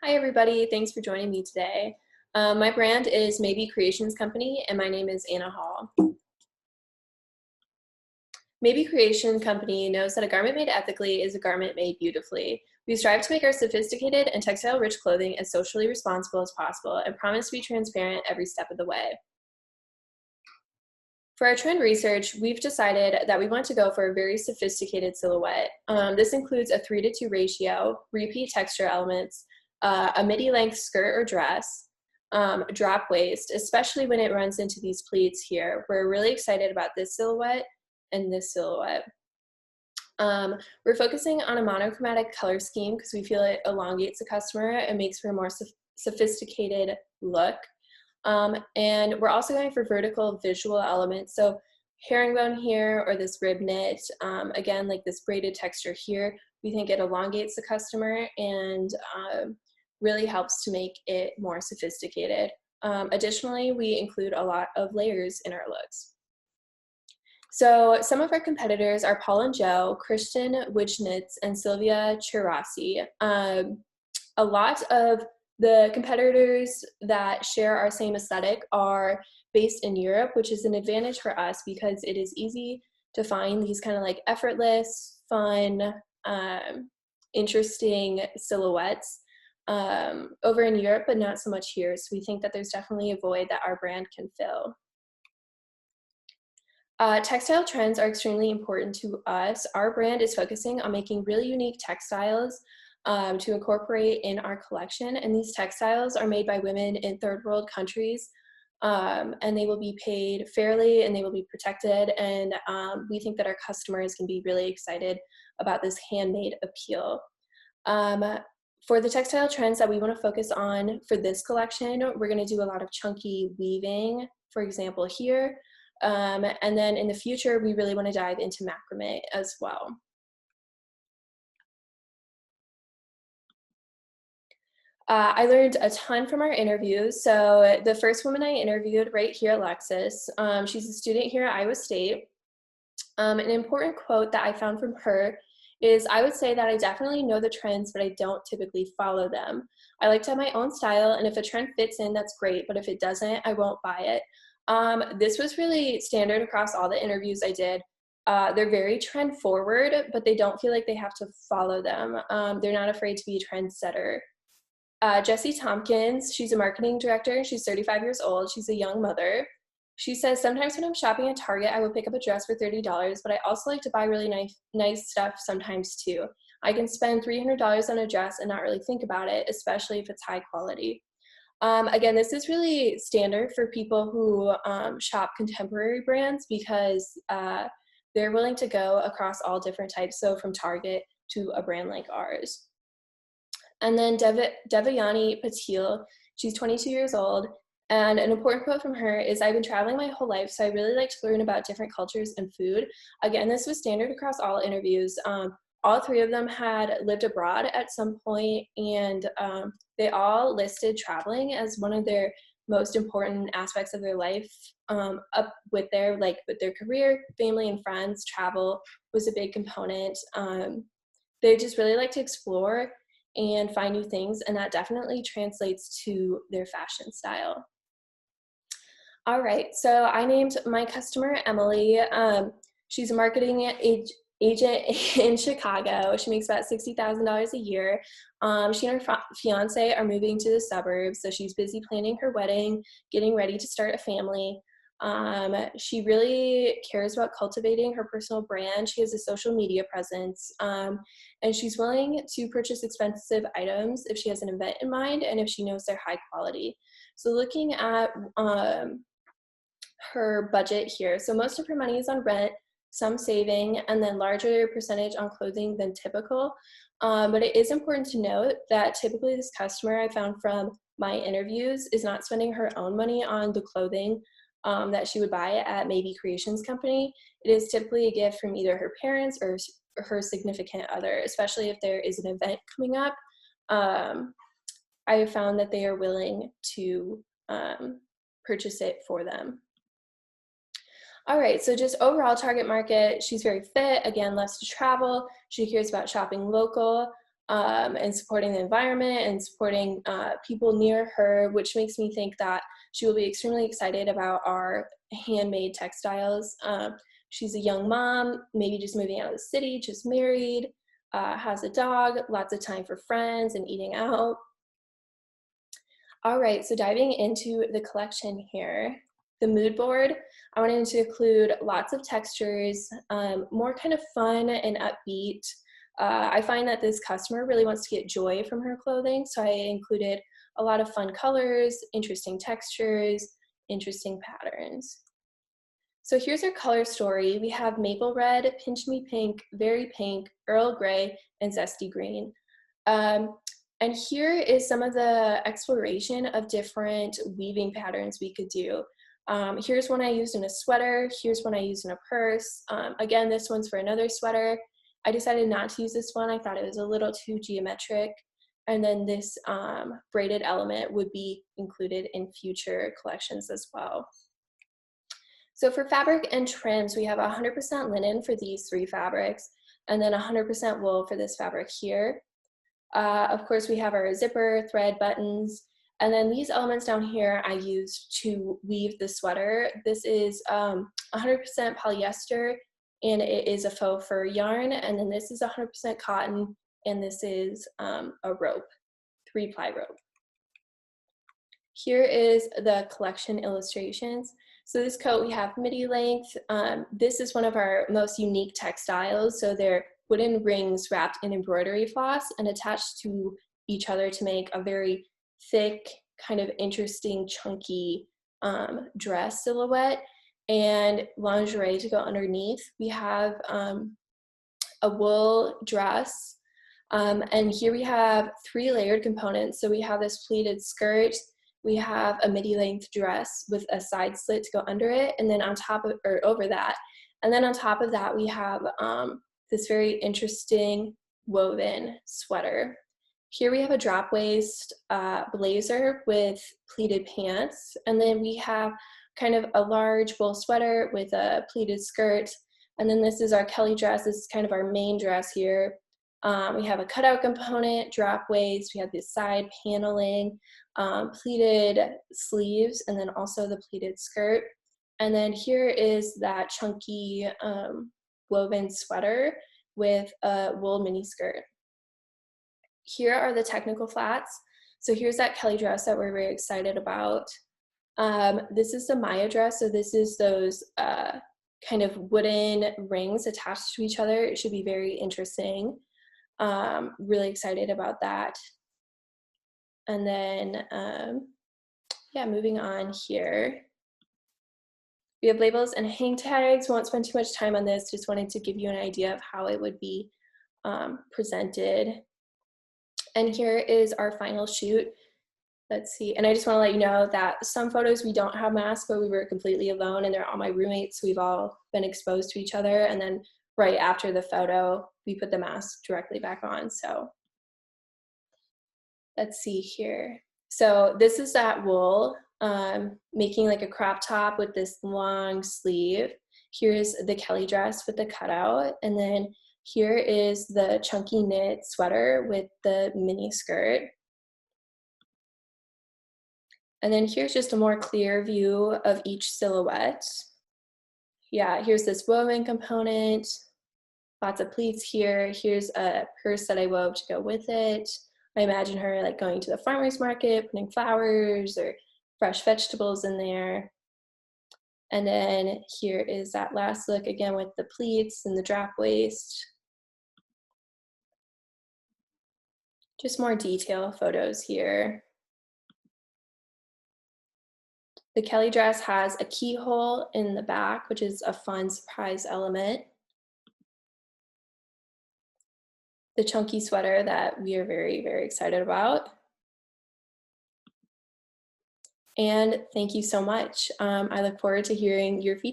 Hi, everybody. Thanks for joining me today. My brand is Maybe Creations Company, and my name is Anna Hall. Maybe Creation Company knows that a garment made ethically is a garment made beautifully. We strive to make our sophisticated and textile-rich clothing as socially responsible as possible and promise to be transparent every step of the way. For our trend research, we've decided that we want to go for a very sophisticated silhouette. This includes a 3:2 ratio, repeat texture elements, a midi-length skirt or dress, drop waist, especially when it runs into these pleats here. We're really excited about this silhouette and this silhouette. We're focusing on a monochromatic color scheme because we feel it elongates the customer and makes for a more sophisticated look. And we're also going for vertical visual elements. So herringbone here or this rib knit, again, like this braided texture here, we think it elongates the customer and really helps to make it more sophisticated. Additionally, we include a lot of layers in our looks. So some of our competitors are Paul & Joe, Christian Wijnitz, and Sylvia Chirasi. A lot of the competitors that share our same aesthetic are based in Europe, which is an advantage for us because it is easy to find these kind of like effortless, fun, interesting silhouettes over in Europe, but not so much here. So we think that there's definitely a void that our brand can fill. Textile trends are extremely important to us. Our brand is focusing on making really unique textiles to incorporate in our collection. And these textiles are made by women in third world countries, and they will be paid fairly and they will be protected. And we think that our customers can be really excited about this handmade appeal. For the textile trends that we want to focus on for this collection, we're going to do a lot of chunky weaving, for example, here. And then in the future, we really want to dive into macrame as well. I learned a ton from our interviews. So the first woman I interviewed right here, Alexis, she's a student here at Iowa State. An important quote that I found from her is, I would say that I definitely know the trends, but I don't typically follow them. I like to have my own style, and if a trend fits in, that's great, but if it doesn't, I won't buy it. This was really standard across all the interviews I did. They're very trend forward, but they don't feel like they have to follow them. They're not afraid to be a trendsetter. Jessie Tompkins, she's a marketing director. She's 35 years old. She's a young mother. She says, sometimes when I'm shopping at Target, I will pick up a dress for $30, but I also like to buy really nice stuff sometimes too. I can spend $300 on a dress and not really think about it, especially if it's high quality. Again, this is really standard for people who shop contemporary brands because they're willing to go across all different types, so from Target to a brand like ours. And then Devayani Patil, she's 22 years old, and an important quote from her is, I've been traveling my whole life, so I really like to learn about different cultures and food. Again, this was standard across all interviews. All three of them had lived abroad at some point, and they all listed traveling as one of their most important aspects of their life. Up with their career, family, and friends, travel was a big component. They just really like to explore and find new things, and that definitely translates to their fashion style. All right, so I named my customer Emily. She's a marketing agent in Chicago. She makes about $60,000 a year. She and her fiance are moving to the suburbs, so she's busy planning her wedding, getting ready to start a family. She really cares about cultivating her personal brand. She has a social media presence, and she's willing to purchase expensive items if she has an event in mind and if she knows they're high quality. So looking at her budget here, so most of her money is on rent, some saving, and then larger percentage on clothing than typical. But it is important to note that typically this customer, I found from my interviews, is not spending her own money on the clothing that she would buy at Maybe Creations Company. It is typically a gift from either her parents or her significant other, especially if there is an event coming up. I have found that they are willing to purchase it for them. All right, so just overall target market, she's very fit, again, loves to travel. She cares about shopping local. and supporting the environment and supporting people near her, which makes me think that she will be extremely excited about our handmade textiles. She's a young mom, maybe just moving out of the city, just married, has a dog, lots of time for friends and eating out. All right, so diving into the collection here, the mood board, I wanted to include lots of textures, more kind of fun and upbeat. I find that this customer really wants to get joy from her clothing, so I included a lot of fun colors, interesting textures, interesting patterns. So here's our color story. We have maple red, pinch me pink, very pink, Earl Grey, and zesty green. And here is some of the exploration of different weaving patterns we could do. Here's one I used in a sweater. Here's one I used in a purse. Again, this one's for another sweater. I decided not to use this one. I thought it was a little too geometric. And then this braided element would be included in future collections as well. So for fabric and trims, we have 100% linen for these three fabrics, and then 100% wool for this fabric here. Of course, we have our zipper, thread, buttons, and then these elements down here I used to weave the sweater. This is 100% polyester, and it is a faux fur yarn, and then this is 100% cotton, and this is a rope, 3-ply rope. Here is the collection illustrations. So this coat, we have midi length. This is one of our most unique textiles. So they're wooden rings wrapped in embroidery floss and attached to each other to make a very thick, kind of interesting, chunky dress silhouette and lingerie to go underneath. We have a wool dress. And here we have 3 layered components. So we have this pleated skirt, we have a midi length dress with a side slit to go under it, and then on top of, or over that, and then on top of that we have this very interesting woven sweater. Here we have a drop waist blazer with pleated pants, and then we have kind of a large wool sweater with a pleated skirt, and then this is our Kelly dress. This is kind of our main dress here. We have a cutout component, drop waist, we have this side paneling, pleated sleeves, and then also the pleated skirt. And then here is that chunky woven sweater with a wool mini skirt. Here are the technical flats. So here's that Kelly dress that we're very excited about. This is the Maya dress. So this is those kind of wooden rings attached to each other. It should be very interesting. Really excited about that. And then, yeah, moving on here. We have labels and hang tags. Won't spend too much time on this. Just wanted to give you an idea of how it would be presented. And here is our final shoot. Let's see. And I just want to let you know that some photos we don't have masks, but we were completely alone, and they're all my roommates. We've all been exposed to each other. And then right after the photo, we put the mask directly back on. So let's see here. So this is that wool, making like a crop top with this long sleeve. Here's the Kelly dress with the cutout. And then here is the chunky knit sweater with the mini skirt. And then here's just a more clear view of each silhouette. Yeah, here's this woven component, lots of pleats here. Here's a purse that I wove to go with it. I imagine her like going to the farmer's market, putting flowers or fresh vegetables in there. And then here is that last look again with the pleats and the drop waist. Just more detail photos here. The Kelly dress has a keyhole in the back, which is a fun surprise element. The chunky sweater that we are very, very excited about. And thank you so much. I look forward to hearing your feedback.